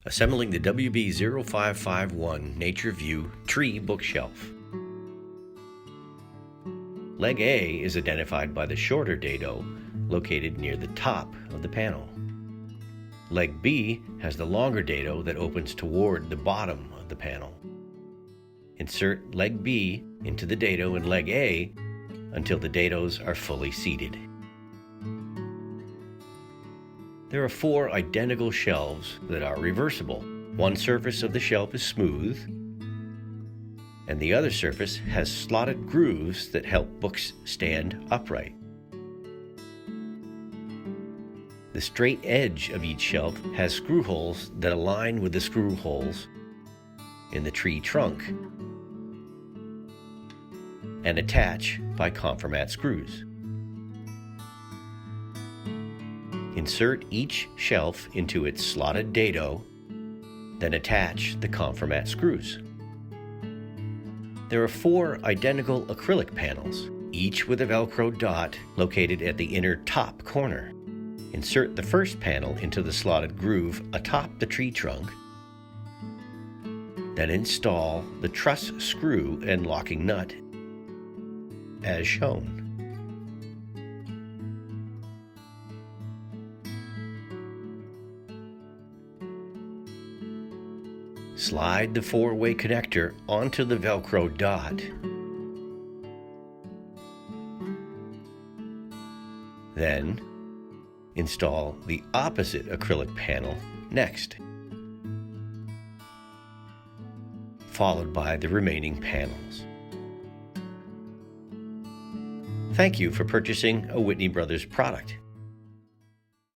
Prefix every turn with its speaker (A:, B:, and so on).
A: Assembling the WB0551 Nature View Tree Bookshelf. Leg A is identified by the shorter dado located near the top of the panel. Leg B has the longer dado that opens toward the bottom of the panel. Insert leg B into the dado in leg A until the dados are fully seated. There are 4 identical shelves that are reversible. One surface of the shelf is smooth, and the other surface has slotted grooves that help books stand upright. The straight edge of each shelf has screw holes that align with the screw holes in the tree trunk and attach by conformat screws. Insert each shelf into its slotted dado, then attach the conformat screws. There are 4 identical acrylic panels, each with a Velcro dot located at the inner top corner. Insert the first panel into the slotted groove atop the tree trunk, then install the truss screw and locking nut as shown. Slide the 4-way connector onto the Velcro dot. Then, install the opposite acrylic panel next, followed by the remaining panels. Thank you for purchasing a Whitney Brothers product.